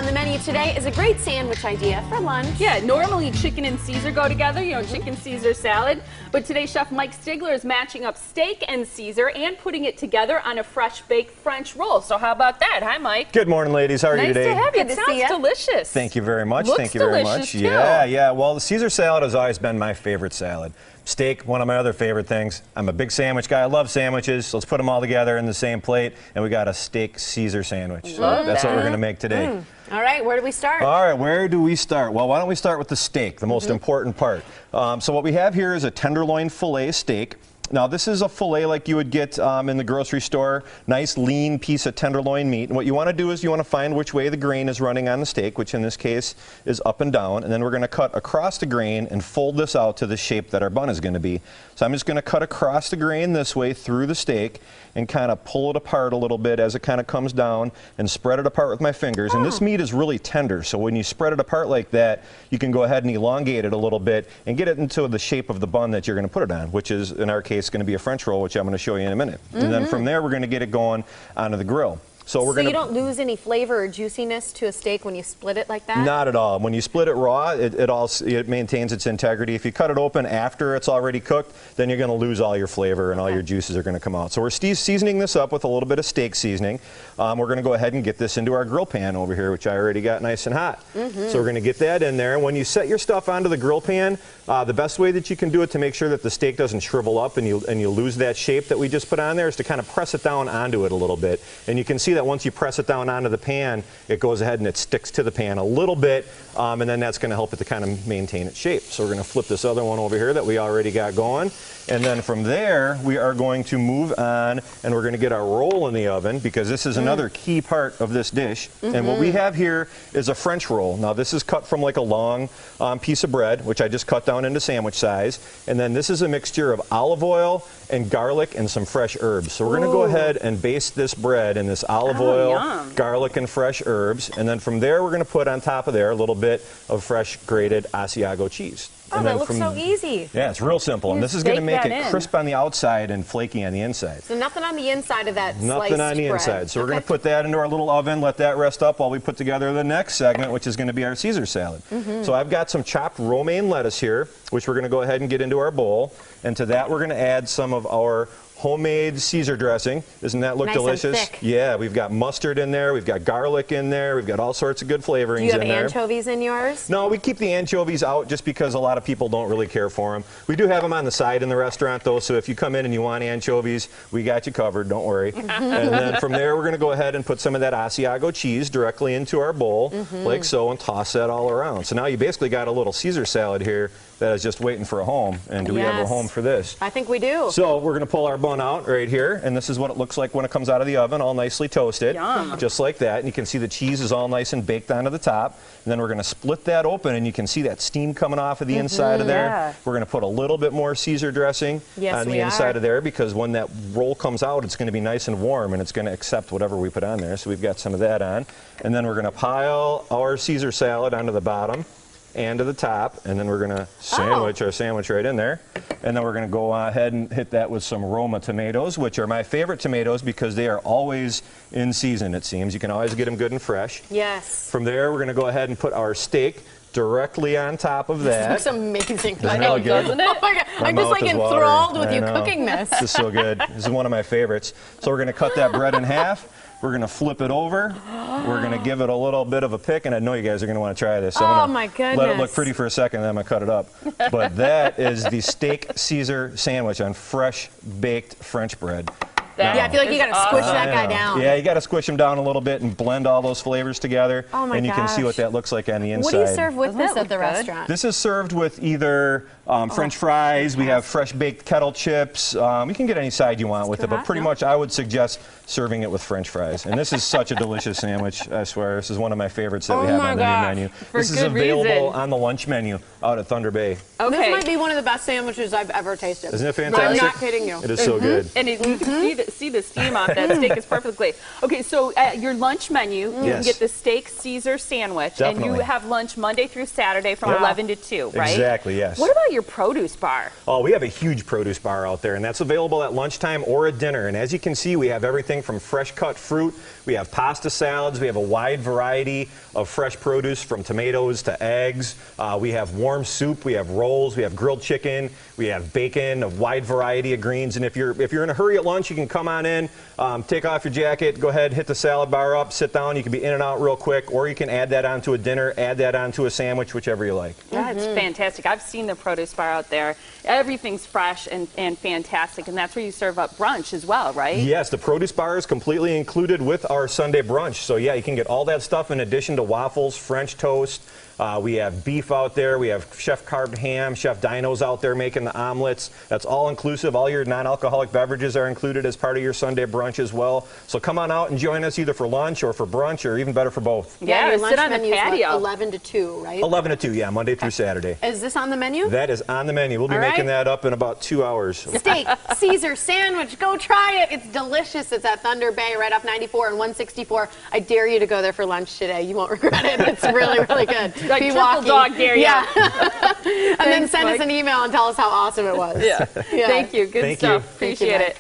On the menu today is a great sandwich idea for lunch. Yeah, normally chicken and Caesar go together, you know, chicken Caesar salad. But today Chef Mike Stigler is matching up steak and Caesar and putting it together on a fresh baked French roll. So how about that? Hi, Mike. Good morning, ladies. How are you today? Nice to have you. Good It to see sounds ya. delicious. Thank you very much. Looks Thank you very delicious, much. too. Yeah. Well, the Caesar salad has always been my favorite salad. Steak, one of my other favorite things. I'm a big sandwich guy. I love sandwiches. So let's put them all together in the same plate, and we got a steak Caesar sandwich. Love That's what that. we're going to make today. All right, where do we start? All right, where do we start? Well, why don't we start with the steak, the most important part. So what we have here is a tenderloin filet steak. Now, this is a filet like you would get in the grocery store, nice lean piece of tenderloin meat. And what you want to do is you want to find which way the grain is running on the steak, which in this case is up and down. And then we're going to cut across the grain and fold this out to the shape that our bun is going to be. So I'm just going to cut across the grain this way through the steak and kind of pull it apart a little bit as it kind of comes down and spread it apart with my fingers. And this meat is really tender, so when you spread it apart like that, you can go ahead and elongate it a little bit and get it into the shape of the bun that you're going to put it on, which is, in our case, going to be a French roll, which I'm going to show you in a minute. And then from there, we're going to get it going onto the grill. So you don't lose any flavor or juiciness to a steak when you split it like that? Not at all. When you split it raw, it maintains its integrity. If you cut it open after it's already cooked, then you're going to lose all your flavor and all your juices are going to come out. So we're seasoning this up with a little bit of steak seasoning. We're going to go ahead and get this into our grill pan over here, which I already got nice and hot. So we're going to get that in there. When you set your stuff onto the grill pan, the best way that you can do it to make sure that the steak doesn't shrivel up and you lose that shape that we just put on there is to kind of press it down onto it a little bit. And you can see that once you press it down onto the pan, it goes ahead and it sticks to the pan a little bit, and then that's going to help it to kind of maintain its shape. So we're going to flip this other one over here that we already got going. And then from there, we are going to move on, and we're going to get our roll in the oven, because this is another key part of this dish. And what we have here is a French roll. Now, this is cut from like a long piece of bread, which I just cut down into sandwich size. And then this is a mixture of olive oil and garlic and some fresh herbs. So we're going to go ahead and baste this bread in this olive oil, garlic, and fresh herbs. And then from there, we're going to put on top of there a little bit of fresh grated Asiago cheese. Oh, that looks so easy. Yeah, it's real simple. And this is going to make it crisp on the outside and flaky on the inside. So nothing on the inside of that Nothing on the inside. So we're going to put that into our little oven, let that rest up while we put together the next segment, which is going to be our Caesar salad. So I've got some chopped romaine lettuce here, which we're going to go ahead and get into our bowl. And to that, we're going to add some of our homemade Caesar dressing. Doesn't that look delicious? And thick. Yeah, we've got mustard in there, we've got garlic in there, we've got all sorts of good flavorings in there. Do you have anchovies in yours? No, we keep the anchovies out just because a lot of people don't really care for them. We do have them on the side in the restaurant, though, so if you come in and you want anchovies, we got you covered, don't worry. And then from there, we're going to go ahead and put some of that Asiago cheese directly into our bowl, like so, and toss that all around. So now you basically got a little Caesar salad here that is just waiting for a home. And do we have a home for this? I think we do. So we're going to pull our bun out right here, and this is what it looks like when it comes out of the oven, all nicely toasted. Yum. Just like that. And you can see the cheese is all nice and baked onto the top. And then we're going to split that open, and you can see that steam coming off of the inside of there. Yeah. We're going to put a little bit more Caesar dressing on the inside of there, because when that roll comes out, it's going to be nice and warm, and it's going to accept whatever we put on there. So we've got some of that on. And then we're going to pile our Caesar salad onto the bottom and to the top, and then we're going to sandwich our sandwich right in there. And then we're going to go ahead and hit that with some Roma tomatoes, which are my favorite tomatoes because they are always in season, it seems. You can always get them good and fresh. Yes. From there, we're going to go ahead and put our steak directly on top of that. This looks amazing. I know, doesn't it? Oh my God. I'm just like enthralled with you cooking this. This is so good. This is one of my favorites. So we're going to cut that bread in half. We're going to flip it over. We're going to give it a little bit of a pick, and I know you guys are going to want to try this. So I'm my goodness. let it look pretty for a second, and then I'm going to cut it up. But that is the steak Caesar sandwich on fresh baked French bread. Yeah, I feel like you got to squish that guy down. Yeah, you got to squish him down a little bit and blend all those flavors together. Oh my And you can see gosh. what that looks like on the inside. What do you serve with this at the good? restaurant? This is served with either French fries. We have fresh baked kettle chips. You can get any side you want with it, but pretty much I would suggest serving it with French fries. And this is such a delicious sandwich, I swear. This is one of my favorites that we have on the new menu. This is available on the lunch menu out at Thunder Bay. Okay. This might be one of the best sandwiches I've ever tasted. Isn't it fantastic? I'm not kidding you. It is so good. And you can see the steam off that steak is perfectly. Okay, so at your lunch menu, you can get the steak Caesar sandwich. Definitely. And you have lunch Monday through Saturday from 11 to 2, right? Exactly, yes. What about your produce bar? Oh, we have a huge produce bar out there, and that's available at lunchtime or at dinner. And as you can see, we have everything from fresh cut fruit, we have pasta salads, we have a wide variety of fresh produce from tomatoes to eggs. We have warm soup, we have rolls, we have grilled chicken, we have bacon, a wide variety of greens. And if you're in a hurry at lunch, you can come on in, take off your jacket, go ahead, hit the salad bar up, sit down. You can be in and out real quick, or you can add that onto a dinner, add that onto a sandwich, whichever you like. Yeah, it's fantastic. I've seen the produce bar out there. Everything's fresh and fantastic, and that's where you serve up brunch as well, right? Yes, the produce bar is completely included with our Sunday brunch. So yeah, you can get all that stuff in addition to waffles, French toast. We have beef out there. We have Chef Carved ham, Chef Dino's out there making the omelets. That's all inclusive. All your non-alcoholic beverages are included as part of your Sunday brunch as well. So come on out and join us either for lunch or for brunch, or even better for both. Yeah, your sit lunch on the menu is patio. 11 to 2, right? 11 to 2, yeah, Monday through Saturday. Is this on the menu? That is on the menu. We'll be All right. making that up in about 2 hours. Steak, Caesar sandwich. Go try it. It's delicious. It's at Thunder Bay, right off 94 and 164. I dare you to go there for lunch today. You won't regret it. It's really, really good. Like Be triple walking. dog dare you. Yeah. And then Thanks, send us Mike. an email and tell us how awesome it was. Yeah. Yeah. Thank you. Good Thank you. stuff. Thank you, Appreciate Mike. it.